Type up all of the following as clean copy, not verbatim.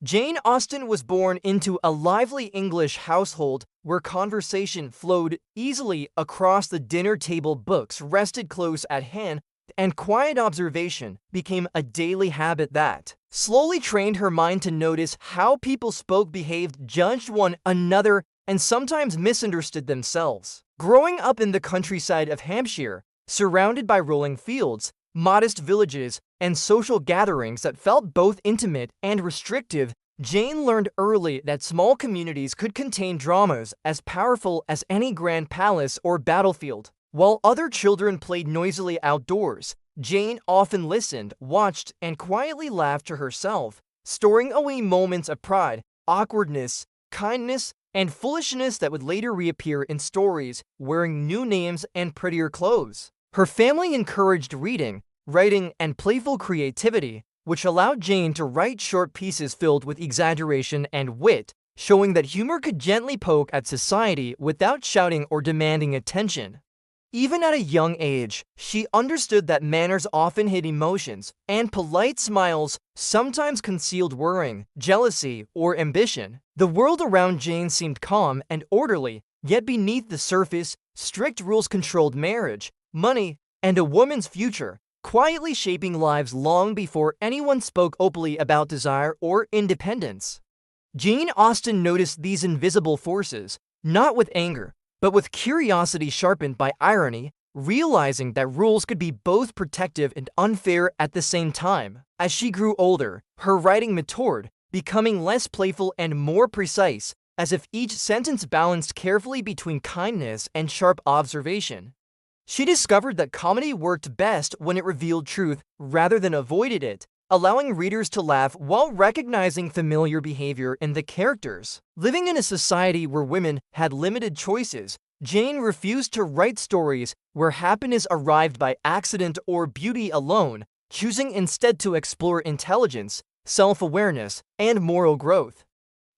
Jane Austen was born into a lively English household where conversation flowed easily across the dinner table, books rested close at hand, and quiet observation became a daily habit that slowly trained her mind to notice how people spoke, behaved, judged one another, and sometimes misunderstood themselves. Growing up in the countryside of Hampshire, surrounded by rolling fields, modest villages, and social gatherings that felt both intimate and restrictive, Jane learned early that small communities could contain dramas as powerful as any grand palace or battlefield. While other children played noisily outdoors, Jane often listened, watched, and quietly laughed to herself, storing away moments of pride, awkwardness, kindness, and foolishness that would later reappear in stories, wearing new names and prettier clothes. Her family encouraged reading, writing, and playful creativity, which allowed Jane to write short pieces filled with exaggeration and wit, showing that humor could gently poke at society without shouting or demanding attention. Even at a young age, she understood that manners often hid emotions, and polite smiles sometimes concealed worrying, jealousy, or ambition. The world around Jane seemed calm and orderly, yet beneath the surface, strict rules controlled marriage, money, and a woman's future, quietly shaping lives long before anyone spoke openly about desire or independence. Jane Austen noticed these invisible forces, not with anger, but with curiosity sharpened by irony, realizing that rules could be both protective and unfair at the same time. As she grew older, her writing matured, becoming less playful and more precise, as if each sentence balanced carefully between kindness and sharp observation. She discovered that comedy worked best when it revealed truth rather than avoided it, allowing readers to laugh while recognizing familiar behavior in the characters. Living in a society where women had limited choices, Jane refused to write stories where happiness arrived by accident or beauty alone, choosing instead to explore intelligence, self-awareness, and moral growth.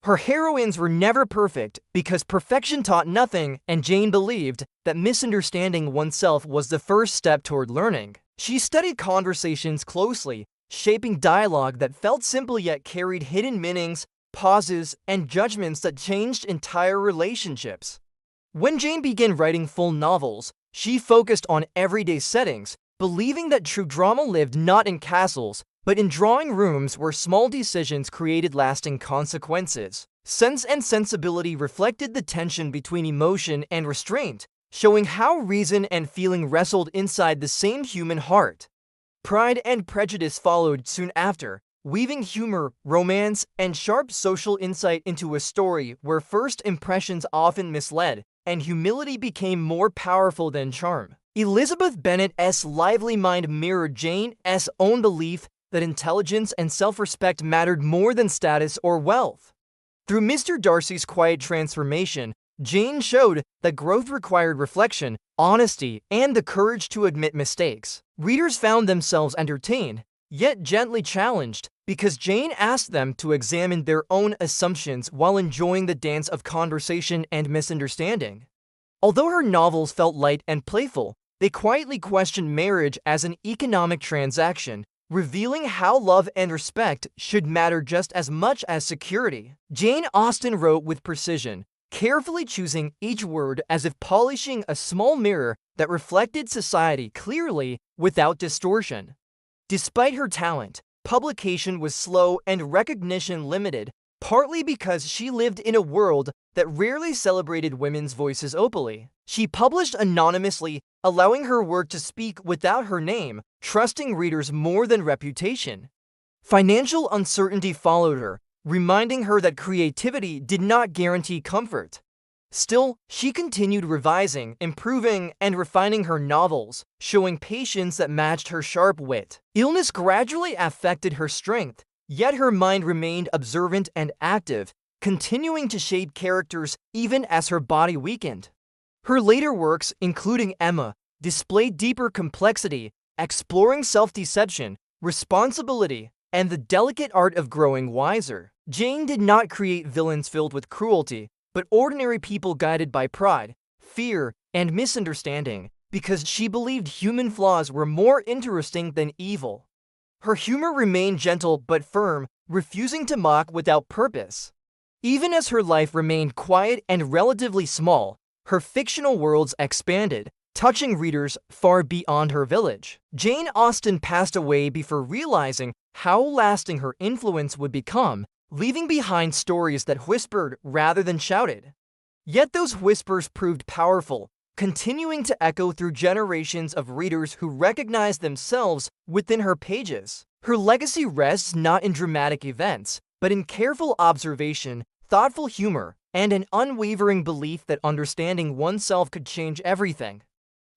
Her heroines were never perfect because perfection taught nothing, and Jane believed that misunderstanding oneself was the first step toward learning. She studied conversations closely, shaping dialogue that felt simple yet carried hidden meanings, pauses, and judgments that changed entire relationships. When Jane began writing full novels, she focused on everyday settings, believing that true drama lived not in castles, but in drawing rooms where small decisions created lasting consequences. Sense and Sensibility reflected the tension between emotion and restraint, showing how reason and feeling wrestled inside the same human heart. Pride and Prejudice followed soon after, weaving humor, romance, and sharp social insight into a story where first impressions often misled, and humility became more powerful than charm. Elizabeth Bennet's lively mind mirrored Jane's own belief that intelligence and self-respect mattered more than status or wealth. Through Mr. Darcy's quiet transformation, Jane showed that growth required reflection, honesty, and the courage to admit mistakes. Readers found themselves entertained, yet gently challenged, because Jane asked them to examine their own assumptions while enjoying the dance of conversation and misunderstanding. Although her novels felt light and playful, they quietly questioned marriage as an economic transaction, revealing how love and respect should matter just as much as security. Jane Austen wrote with precision, carefully choosing each word as if polishing a small mirror that reflected society clearly without distortion. Despite her talent, publication was slow and recognition limited, partly because she lived in a world that rarely celebrated women's voices openly. She published anonymously, allowing her work to speak without her name, trusting readers more than reputation. Financial uncertainty followed her, reminding her that creativity did not guarantee comfort. Still, she continued revising, improving, and refining her novels, showing patience that matched her sharp wit. Illness gradually affected her strength, yet her mind remained observant and active, continuing to shape characters even as her body weakened. Her later works, including Emma, displayed deeper complexity, exploring self-deception, responsibility, and the delicate art of growing wiser. Jane did not create villains filled with cruelty, but ordinary people guided by pride, fear, and misunderstanding, because she believed human flaws were more interesting than evil. Her humor remained gentle but firm, refusing to mock without purpose. Even as her life remained quiet and relatively small, her fictional worlds expanded, touching readers far beyond her village. Jane Austen passed away before realizing how lasting her influence would become, leaving behind stories that whispered rather than shouted. Yet those whispers proved powerful, continuing to echo through generations of readers who recognized themselves within her pages. Her legacy rests not in dramatic events, but in careful observation, thoughtful humor, and an unwavering belief that understanding oneself could change everything.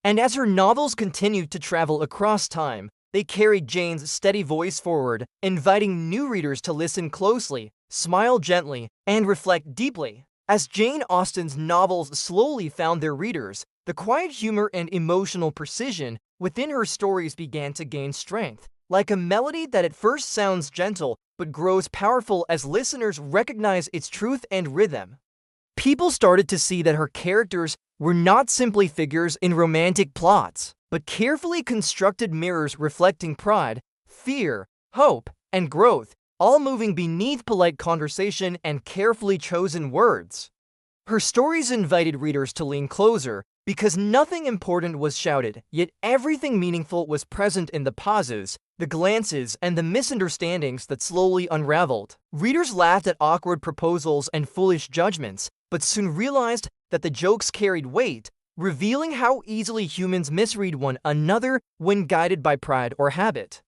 And as her novels continued to travel across time, they carried Jane's steady voice forward, inviting new readers to listen closely, smile gently, and reflect deeply. As Jane Austen's novels slowly found their readers, the quiet humor and emotional precision within her stories began to gain strength, like a melody that at first sounds gentle but grows powerful as listeners recognize its truth and rhythm. People started to see that her characters were not simply figures in romantic plots, but carefully constructed mirrors reflecting pride, fear, hope, and growth, all moving beneath polite conversation and carefully chosen words. Her stories invited readers to lean closer because nothing important was shouted, yet everything meaningful was present in the pauses, the glances, and the misunderstandings that slowly unraveled. Readers laughed at awkward proposals and foolish judgments, but soon realized that the jokes carried weight, revealing how easily humans misread one another when guided by pride or habit.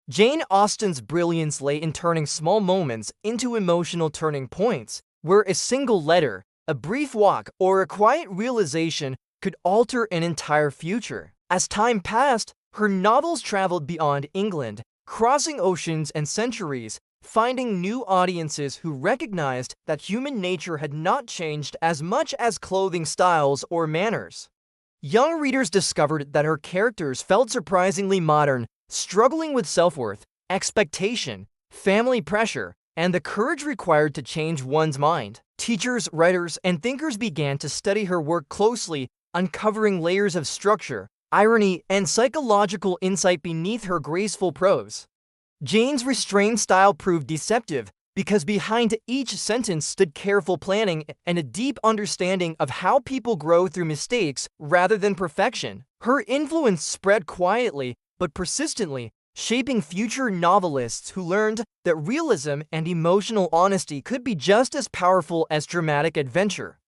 Jane Austen's brilliance lay in turning small moments into emotional turning points, where a single letter, a brief walk, or a quiet realization could alter an entire future. As time passed, her novels traveled beyond England, crossing oceans and centuries, finding new audiences who recognized that human nature had not changed as much as clothing styles or manners. Young readers discovered that her characters felt surprisingly modern, struggling with self-worth, expectation, family pressure, and the courage required to change one's mind. Teachers, writers, and thinkers began to study her work closely, uncovering layers of structure, irony, and psychological insight beneath her graceful prose. Jane's restrained style proved deceptive because behind each sentence stood careful planning and a deep understanding of how people grow through mistakes rather than perfection. Her influence spread quietly but persistently, shaping future novelists who learned that realism and emotional honesty could be just as powerful as dramatic adventure.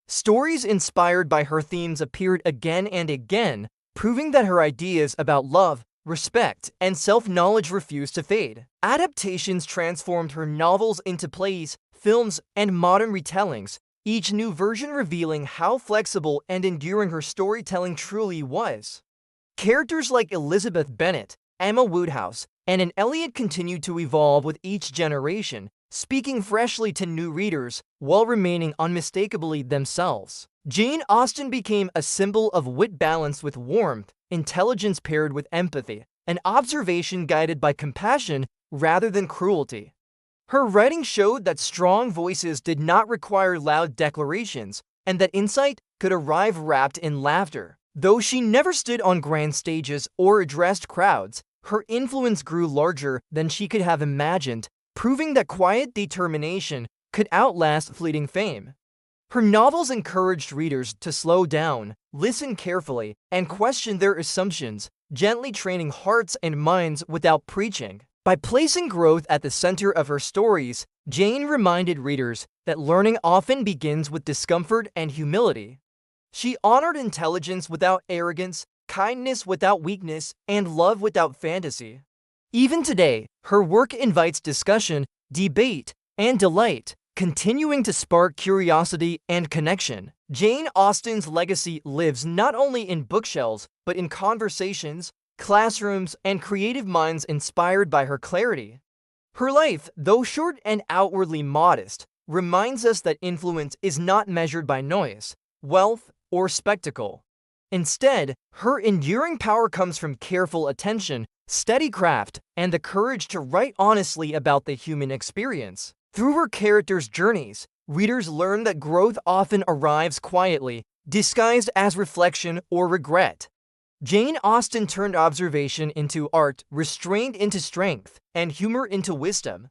Stories inspired by her themes appeared again and again, proving that her ideas about love, respect, and self-knowledge refused to fade. Adaptations transformed her novels into plays, films, and modern retellings, each new version revealing how flexible and enduring her storytelling truly was. Characters like Elizabeth Bennet, Emma Woodhouse, and Anne Elliot continued to evolve with each generation, speaking freshly to new readers while remaining unmistakably themselves. Jane Austen became a symbol of wit balanced with warmth, intelligence paired with empathy, and observation guided by compassion rather than cruelty. Her writing showed that strong voices did not require loud declarations, and that insight could arrive wrapped in laughter. Though she never stood on grand stages or addressed crowds, her influence grew larger than she could have imagined, proving that quiet determination could outlast fleeting fame. Her novels encouraged readers to slow down, listen carefully, and question their assumptions, gently training hearts and minds without preaching. By placing growth at the center of her stories, Jane reminded readers that learning often begins with discomfort and humility. She honored intelligence without arrogance, kindness without weakness, and love without fantasy. Even today, her work invites discussion, debate, and delight, continuing to spark curiosity and connection. Jane Austen's legacy lives not only in bookshelves, but in conversations, classrooms, and creative minds inspired by her clarity. Her life, though short and outwardly modest, reminds us that influence is not measured by noise, wealth, or spectacle. Instead, her enduring power comes from careful attention, steady craft, and the courage to write honestly about the human experience. Through her characters' journeys, readers learn that growth often arrives quietly, disguised as reflection or regret. Jane Austen turned observation into art, restraint into strength, and humor into wisdom.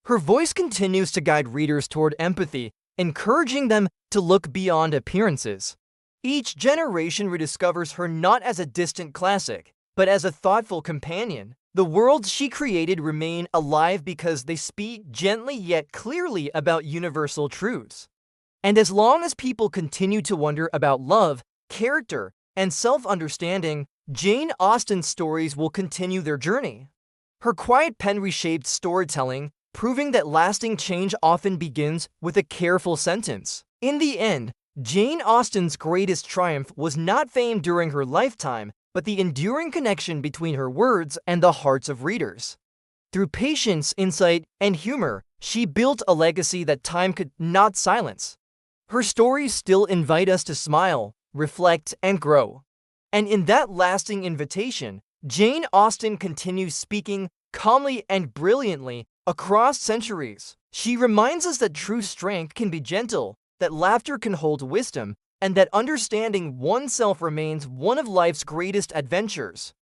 Her voice continues to guide readers toward empathy, encouraging them to look beyond appearances. Each generation rediscovers her not as a distant classic, but as a thoughtful companion. The worlds she created remain alive because they speak gently yet clearly about universal truths. And as long as people continue to wonder about love, character, and self-understanding, Jane Austen's stories will continue their journey. Her quiet pen reshaped storytelling, proving that lasting change often begins with a careful sentence. In the end, Jane Austen's greatest triumph was not fame during her lifetime, but the enduring connection between her words and the hearts of readers. Through patience, insight, and humor, she built a legacy that time could not silence. Her stories still invite us to smile, reflect, and grow. And in that lasting invitation, Jane Austen continues speaking calmly and brilliantly across centuries. She reminds us that true strength can be gentle, that laughter can hold wisdom, and that understanding oneself remains one of life's greatest adventures.